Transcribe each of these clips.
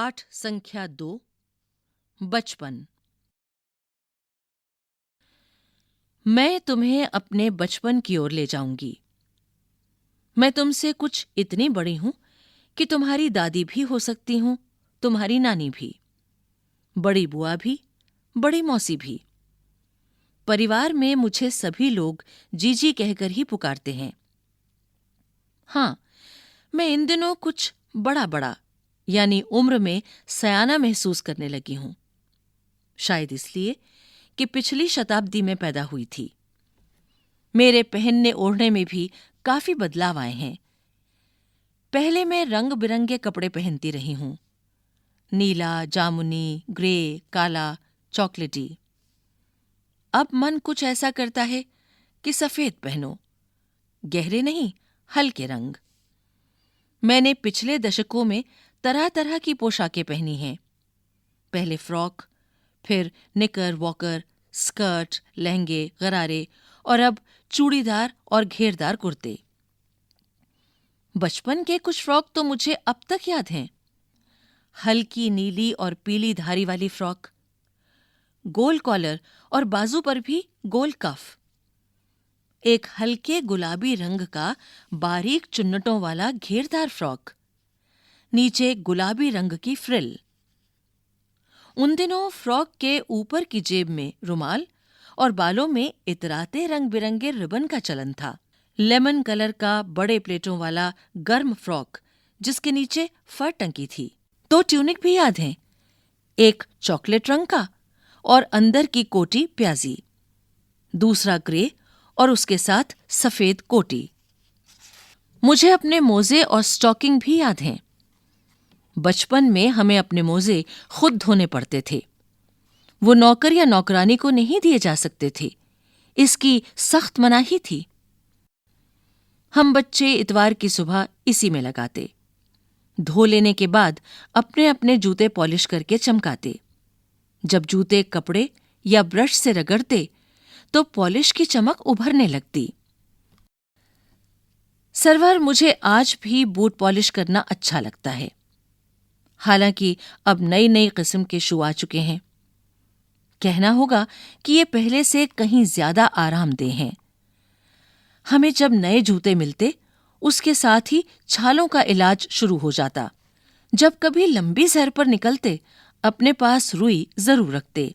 पाठ संख्या 2 बचपन। मैं तुम्हें अपने बचपन की ओर ले जाऊंगी। मैं तुमसे कुछ इतनी बड़ी हूं कि तुम्हारी दादी भी हो सकती हूं, तुम्हारी नानी भी, बड़ी बुआ भी, बड़ी मौसी भी। परिवार में मुझे सभी लोग जीजी कहकर ही पुकारते हैं। हाँ, मैं इन दिनों कुछ बड़ा बड़ा यानी उम्र में सयाना महसूस करने लगी हूं। शायद इसलिए कि पिछली शताब्दी में पैदा हुई थी। मेरे पहनने ओढ़ने में भी काफी बदलाव आए हैं। पहले मैं रंग बिरंगे कपड़े पहनती रही हूं, नीला, जामुनी, ग्रे, काला, चॉकलेटी। अब मन कुछ ऐसा करता है कि सफेद पहनो, गहरे नहीं, हल्के रंग। मैंने पिछले दशकों में तरह तरह की पोशाकें पहनी हैं। पहले फ्रॉक, फिर निकर वॉकर, स्कर्ट, लहंगे, गरारे और अब चूड़ीदार और घेरदार कुर्ते। बचपन के कुछ फ्रॉक तो मुझे अब तक याद हैं। हल्की नीली और पीली धारी वाली फ्रॉक, गोल कॉलर और बाजू पर भी गोल कफ, एक हल्के गुलाबी रंग का बारीक चुन्नटों वाला घेरदार फ्रॉक, नीचे गुलाबी रंग की फ्रिल। उन दिनों फ्रॉक के ऊपर की जेब में रुमाल और बालों में इतराते रंग बिरंगे रिबन का चलन था। लेमन कलर का बड़े प्लेटों वाला गर्म फ्रॉक जिसके नीचे फर टंकी थी। 2 ट्यूनिक भी याद हैं, एक चॉकलेट रंग का और अंदर की कोटी प्याजी, दूसरा ग्रे और उसके साथ सफेद कोटी। मुझे अपने मोजे और स्टॉकिंग भी याद हैं। बचपन में हमें अपने मोजे खुद धोने पड़ते थे। वो नौकर या नौकरानी को नहीं दिए जा सकते थे, इसकी सख्त मनाही थी। हम बच्चे इतवार की सुबह इसी में लगाते। धो लेने के बाद अपने अपने जूते पॉलिश करके चमकाते। जब जूते कपड़े या ब्रश से रगड़ते तो पॉलिश की चमक उभरने लगती। सरवर, मुझे आज भी बूट पॉलिश करना अच्छा लगता है। हालांकि अब नई नई किस्म के शू आ चुके हैं। कहना होगा कि ये पहले से कहीं ज्यादा आरामदेह हैं। हमें जब नए जूते मिलते, उसके साथ ही छालों का इलाज शुरू हो जाता। जब कभी लंबी सैर पर निकलते, अपने पास रुई जरूर रखते।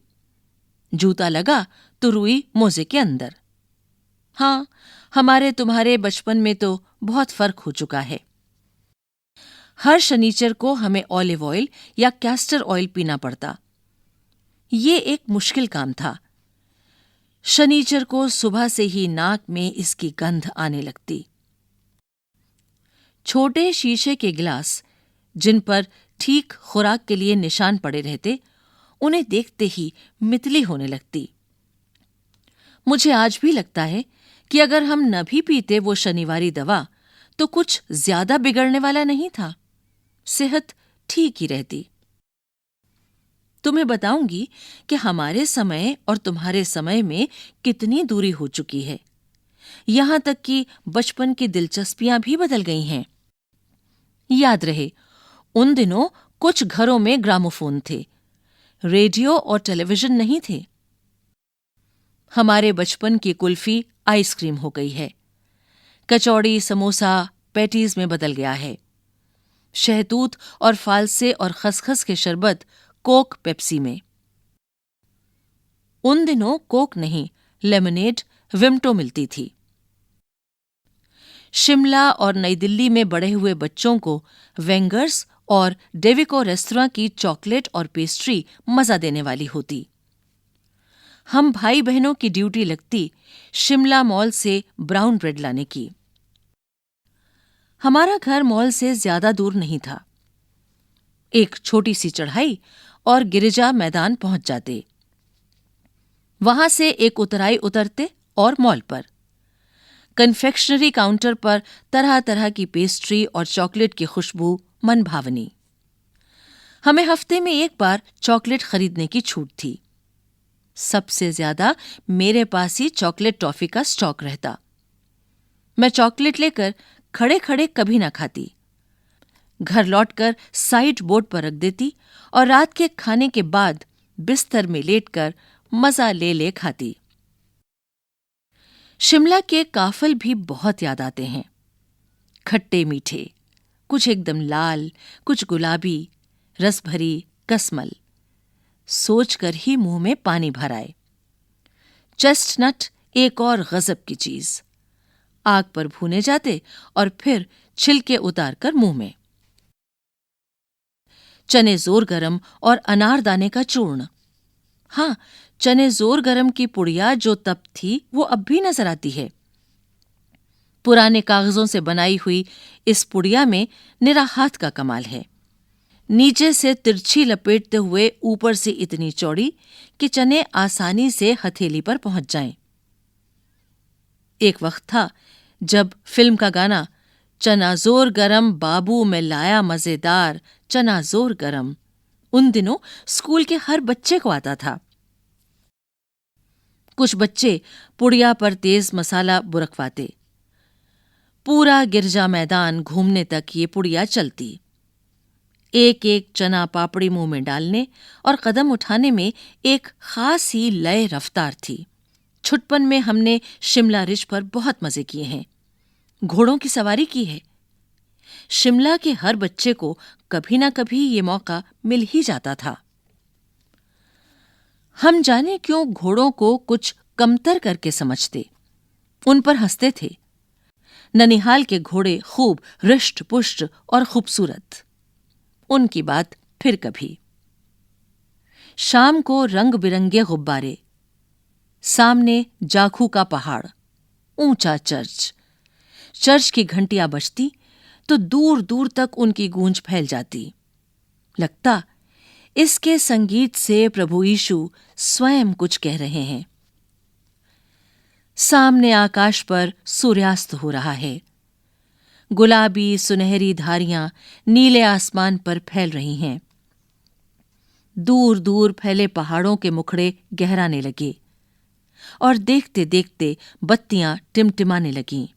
जूता लगा तो रुई मोजे के अंदर। हाँ, हमारे तुम्हारे बचपन में तो बहुत फर्क हो चुका है। हर शनिचर को हमें ऑलिव ऑयल या कैस्टर ऑयल पीना पड़ता। ये एक मुश्किल काम था। शनिचर को सुबह से ही नाक में इसकी गंध आने लगती। छोटे शीशे के गिलास जिन पर ठीक खुराक के लिए निशान पड़े रहते, उन्हें देखते ही मितली होने लगती। मुझे आज भी लगता है कि अगर हम न भी पीते वो शनिवारी दवा तो कुछ ज्यादा बिगड़ने वाला नहीं था। सेहत ठीक ही रहती। तुम्हें बताऊंगी कि हमारे समय और तुम्हारे समय में कितनी दूरी हो चुकी है। यहां तक कि बचपन की दिलचस्पियां भी बदल गई हैं। याद रहे, उन दिनों कुछ घरों में ग्रामोफोन थे, रेडियो और टेलीविजन नहीं थे। हमारे बचपन की कुल्फी आइसक्रीम हो गई है। कचौड़ी, समोसा, पैटीज में बदल गया है। शहतूत और फालसे और खसखस के शरबत कोक पेप्सी में। उन दिनों कोक नहीं, लेमनेड, विम्टो मिलती थी। शिमला और नई दिल्ली में बड़े हुए बच्चों को वेंगर्स और डेविको रेस्तरां की चॉकलेट और पेस्ट्री मजा देने वाली होती। हम भाई बहनों की ड्यूटी लगती शिमला मॉल से ब्राउन ब्रेड लाने की। हमारा घर मॉल से ज्यादा दूर नहीं था। एक छोटी सी चढ़ाई और गिरिजा मैदान पहुंच जाते। वहां से एक उतराई उतरते और मॉल पर। कन्फेक्शनरी काउंटर पर तरह तरह की पेस्ट्री और चॉकलेट की खुशबू मन भावनी। हमें हफ्ते में एक बार चॉकलेट खरीदने की छूट थी। सबसे ज्यादा मेरे पास ही चॉकलेट टॉफी का स्टॉक रहता। मैं चॉकलेट लेकर खड़े खड़े कभी ना खाती। घर लौटकर साइड बोर्ड पर रख देती और रात के खाने के बाद बिस्तर में लेटकर मजा ले ले खाती। शिमला के काफल भी बहुत याद आते हैं। खट्टे मीठे, कुछ एकदम लाल, कुछ गुलाबी, रस भरी कसमल। सोचकर ही मुंह में पानी भर आए। चेस्टनट एक और गजब की चीज। आग पर भूने जाते और फिर छिलके उतारकर मुंह में। चने जोर गरम और अनारदाने का चूर्ण। हाँ, चने जोर गरम की पुड़िया जो तब थी वो अब भी नजर आती है। पुराने कागजों से बनाई हुई इस पुड़िया में निरा हाथ का कमाल है। नीचे से तिरछी लपेटते हुए ऊपर से इतनी चौड़ी कि चने आसानी से हथेली पर पहुंच जाएं। एक वक्त था जब फिल्म का गाना चना जोर गरम बाबू में लाया मजेदार चना जोर गरम उन दिनों स्कूल के हर बच्चे को आता था। कुछ बच्चे पुड़िया पर तेज मसाला बुरकवाते। पूरा गिरजा मैदान घूमने तक ये पुड़िया चलती। एक एक चना पापड़ी मुंह में डालने और कदम उठाने में एक खास ही लय रफ्तार थी। छुटपन में हमने शिमला रिज पर बहुत मजे किए हैं। घोड़ों की सवारी की है। शिमला के हर बच्चे को कभी ना कभी ये मौका मिल ही जाता था। हम जाने क्यों घोड़ों को कुछ कमतर करके समझते, उन पर हंसते थे। ननिहाल के घोड़े खूब रिष्ट पुष्ट और खूबसूरत। उनकी बात फिर कभी। शाम को रंग बिरंगे गुब्बारे, सामने जाखू का पहाड़, ऊंचा चर्च। चर्च की घंटियां बजती तो दूर दूर तक उनकी गूंज फैल जाती। लगता इसके संगीत से प्रभु यीशु स्वयं कुछ कह रहे हैं। सामने आकाश पर सूर्यास्त हो रहा है। गुलाबी सुनहरी धारियां नीले आसमान पर फैल रही हैं। दूर दूर फैले पहाड़ों के मुखड़े गहराने लगे और देखते देखते बत्तियां टिमटिमाने लगीं।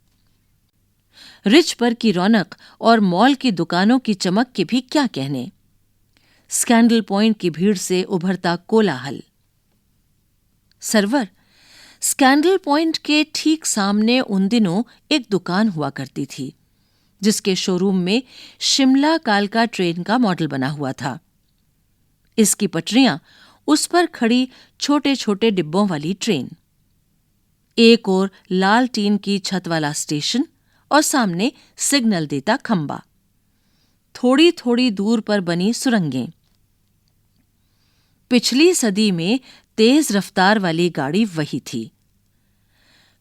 रिज पर की रौनक और मॉल की दुकानों की चमक के भी क्या कहने। स्कैंडल पॉइंट की भीड़ से उभरता कोलाहल। सरवर, स्कैंडल पॉइंट के ठीक सामने उन दिनों एक दुकान हुआ करती थी जिसके शोरूम में शिमला कालका ट्रेन का मॉडल बना हुआ था। इसकी पटरियां, उस पर खड़ी छोटे छोटे डिब्बों वाली ट्रेन, एक और लाल टीन की छत वाला स्टेशन और सामने सिग्नल देता खंबा। थोड़ी थोड़ी दूर पर बनी सुरंगें। पिछली सदी में तेज रफ्तार वाली गाड़ी वही थी।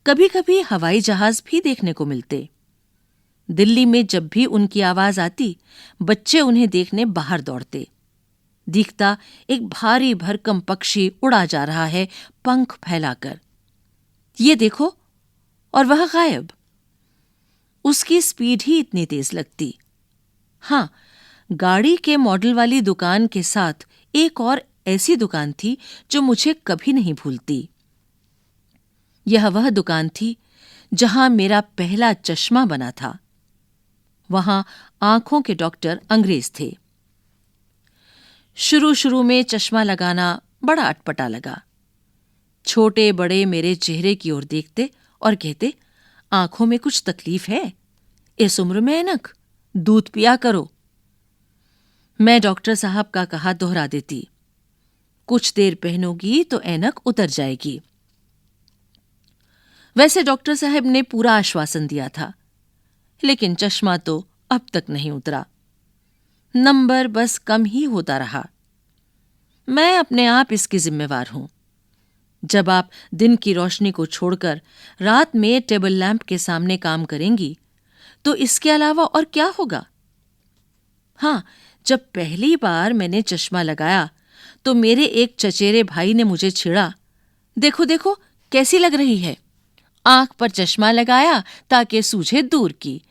कभी कभी हवाई जहाज भी देखने को मिलते। दिल्ली में जब भी उनकी आवाज आती, बच्चे उन्हें देखने बाहर दौड़ते। दिखता एक भारी भरकम पक्षी उड़ा जा रहा है पंख फैलाकर। ये देखो, और वह गायब। उसकी स्पीड ही इतनी तेज लगती। हाँ, गाड़ी के मॉडल वाली दुकान के साथ एक और ऐसी दुकान थी जो मुझे कभी नहीं भूलती। यह वह दुकान थी जहां मेरा पहला चश्मा बना था। वहां आंखों के डॉक्टर अंग्रेज थे। शुरू शुरू में चश्मा लगाना बड़ा अटपटा लगा। छोटे बड़े मेरे चेहरे की ओर देखते और कहते, आंखों में कुछ तकलीफ है, इस उम्र में ऐनक, दूध पिया करो। मैं डॉक्टर साहब का कहा दोहरा देती, कुछ देर पहनोगी तो ऐनक उतर जाएगी। वैसे डॉक्टर साहब ने पूरा आश्वासन दिया था, लेकिन चश्मा तो अब तक नहीं उतरा। नंबर बस कम ही होता रहा। मैं अपने आप इसकी जिम्मेवार हूं। जब आप दिन की रोशनी को छोड़कर रात में टेबल लैंप के सामने काम करेंगी, तो इसके अलावा और क्या होगा? हाँ, जब पहली बार मैंने चश्मा लगाया तो मेरे एक चचेरे भाई ने मुझे छेड़ा, देखो देखो कैसी लग रही है। आंख पर चश्मा लगाया ताकि सूझे दूर की,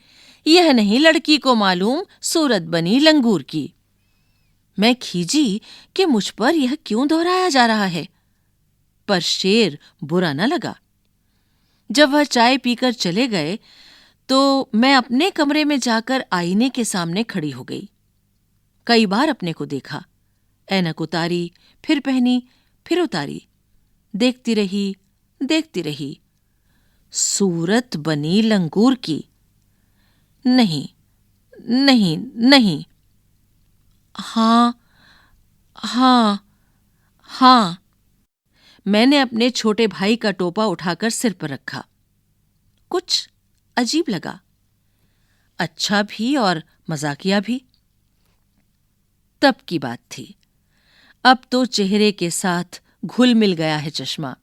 यह नहीं लड़की को मालूम सूरत बनी लंगूर की। मैं खीजी कि मुझ पर यह क्यों दोहराया जा रहा है, पर शेर बुरा न लगा। जब वह चाय पीकर चले गए तो मैं अपने कमरे में जाकर आईने के सामने खड़ी हो गई। कई बार अपने को देखा, ऐनक उतारी, फिर पहनी, फिर उतारी, देखती रही। सूरत बनी लंगूर की। नहीं, नहीं, नहीं। हाँ, हाँ, हाँ। मैंने अपने छोटे भाई का टोपा उठाकर सिर पर रखा। कुछ अजीब लगा, अच्छा भी और मजाकिया भी। तब की बात थी। अब तो चेहरे के साथ घुल मिल गया है चश्मा।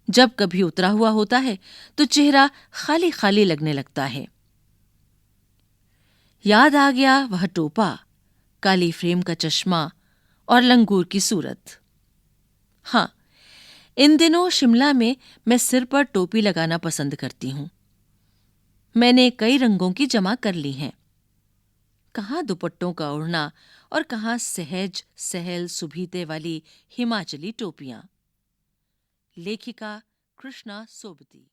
जब कभी उतरा हुआ होता है तो चेहरा खाली खाली लगने लगता है। याद आ गया वह टोपा, काली फ्रेम का चश्मा और लंगूर की सूरत। हाँ, इन दिनों शिमला में मैं सिर पर टोपी लगाना पसंद करती हूं। मैंने कई रंगों की जमा कर ली हैं। कहाँ दुपट्टों का ओढ़ना और कहाँ सहज सहल सुभीते वाली हिमाचली टोपियां। लेखिका कृष्णा सोबती।